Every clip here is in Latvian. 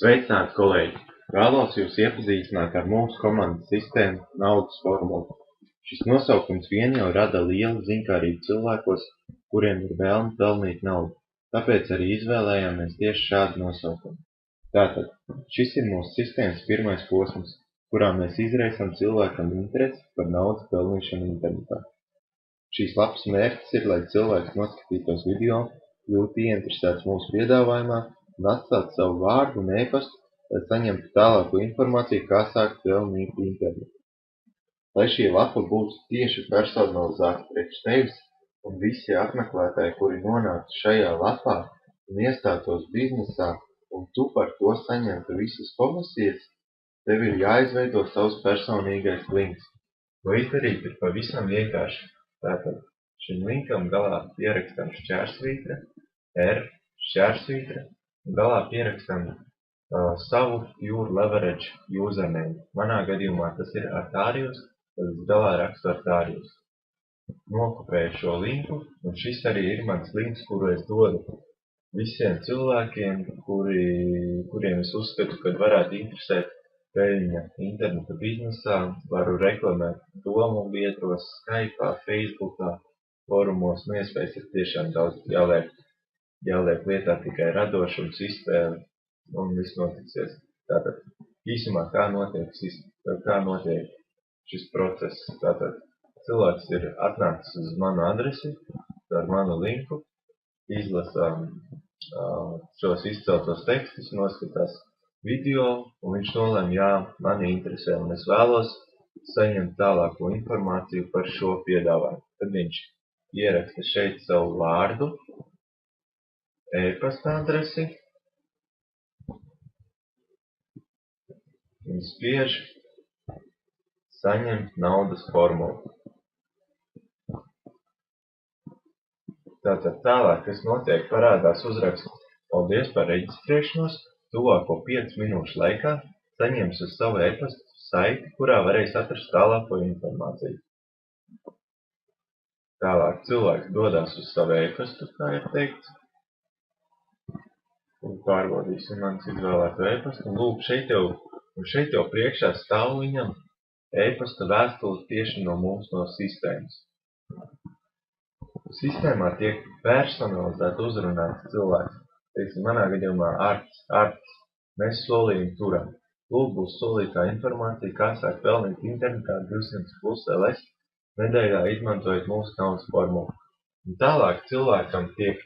Sveicināti, kolēģi! Vēlos jūs iepazīstināt ar mūsu komandas sistēmu naudas formulu. Šis nosaukums vien jau rada lielu ziņkārību cilvēkos, kuriem ir vēlme pelnīt naudu, tāpēc arī izvēlējāmies tieši šādu nosaukumu. Tātad, šis ir mūsu sistēmas pirmais posms, kurā mēs izraisām cilvēkam interesi par naudas pelnīšanu internetā. Šīs lapas mērķis ir, lai cilvēks noskatītos video, kļūtu ieinteresēts mūsu piedāvājumā un atstātu savu vārdu un e-pastu, lai saņemtu tālāko informāciju, kā sākt pelnīt internetu. Lai šī lapa būtu tieši personalizēta priekš tevis un visi apmeklētāji, kuri nonāktu šajā lapā un iestātos biznesā, un tu par to saņemtu visas komisijas, tev ir jāizveido savs personīgais links. To izdarīt ir pavisam vienkārši. Tātad šim linkam galā pierakstam šķērsvītra, šķērsvītra, un galā pierakstam savu Pure Leverage username. Manā gadījumā tas ir Artārijus, tad galā rakstu Artārijus. Nokopēju šo linku, un šis arī ir mans links, kuru es dodu visiem cilvēkiem, kuriem es uzskatu, ka varētu interesēt peļņa interneta biznesā. Varu reklamēt domu biedros, Skype'ā, Facebookā, forumos, iespējas ir tiešām daudz. Jāliek lietā tikai radošums, izspēle, un viss notiksies. Tātad, īsumā, kā notiek šis process. Tātad, cilvēks ir atnācis uz manu adresi, ar manu linku, izlasa šos izceltos tekstus, noskatās video, un viņš nolēma, jā, mani interesē, un es vēlos saņemt tālāko informāciju par šo piedāvājumu. Tad viņš ieraksta šeit savu vārdu, e-pasta adresi, un spiež saņemt naudas formulu. Tātad tālāk, kas notiek, parādās uzraksts: paldies par reģistrēšanos, tuvāko 5 minūšu laikā saņems uz savu e-pastu saiti, kurā varēs atrast tālāko informāciju. Tālāk cilvēks dodās uz savu e-pastu, kā ir teikts, un pārbaudīsim manas izvēlēto e-pastu, un lūk, šeit jau priekšā stāv viņam e-pasta vēstule tieši no mums no sistēmas. Sistēmā tiek personalizēti uzrunāts cilvēks. Teiksim, manā gadījumā Artis. Mēs solījumu turam. Lūk, būs solītā informācija, kā sāk pelnīt internetā 200+ LS nedēļā, izmantojot mūsu naudas formulu. Un tālāk cilvēkam tiek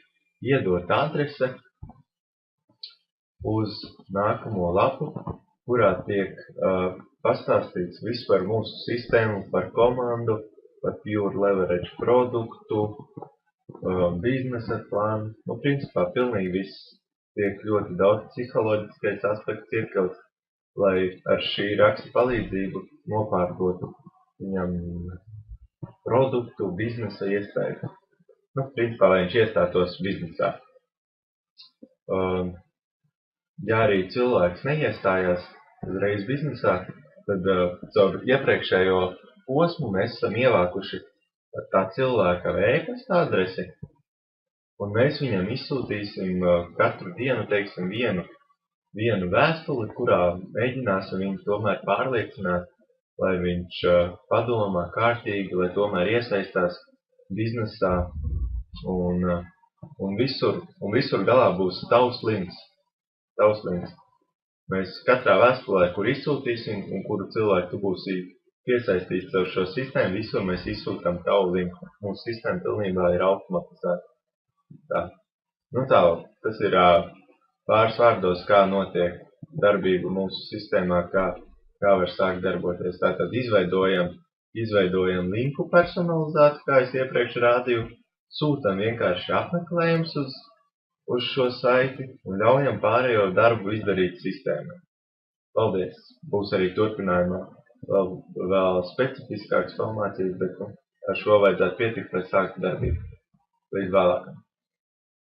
iedot adrese uz nākamo lapu, kurā tiek pastāstīts viss par mūsu sistēmu, par komandu, par Pure Leverage produktu, biznesa plānu. Principā pilnīgi viss. Tiek ļoti daudz psiholoģiskais aspekts iekļauts, lai ar šī raksta palīdzību nopārdotu viņam produktu, biznesa iespēju. Principā, lai viņš iestātos biznesā. Ja arī cilvēks neiestājās uzreiz biznesā, tad caur iepriekšējo posmu mēs esam ievākuši tā cilvēka e-pasta adresi, un mēs viņam izsūtīsim katru dienu, teiksim, vienu vēstuli, kurā mēģināsim viņu tomēr pārliecināt, lai viņš padomā kārtīgi, lai tomēr iesaistās biznesā, un visur galā būs tavs links. Mēs katrā vēstulē, kur izsūtīsim un kuru cilvēku tu būsi piesaistīts ar šo sistēmu, visur mēs izsūtām tavu linku. Mūsu sistēma pilnībā ir automatizēta. Tas ir pāris vārdos, kā notiek darbība mūsu sistēmā, kā var sākt darboties. Tātad izveidojam linku personalizētu, kā es iepriekš rādīju, sūtam vienkārši apmeklējums uz šo saiti un ļaujam pārējo darbu izdarīt sistēmai. Paldies! Būs arī turpinājumā vēl specifiskākas formācijas, bet ar šo vajadzētu pietikt, lai sāktu darbību. Līdz vēlākam!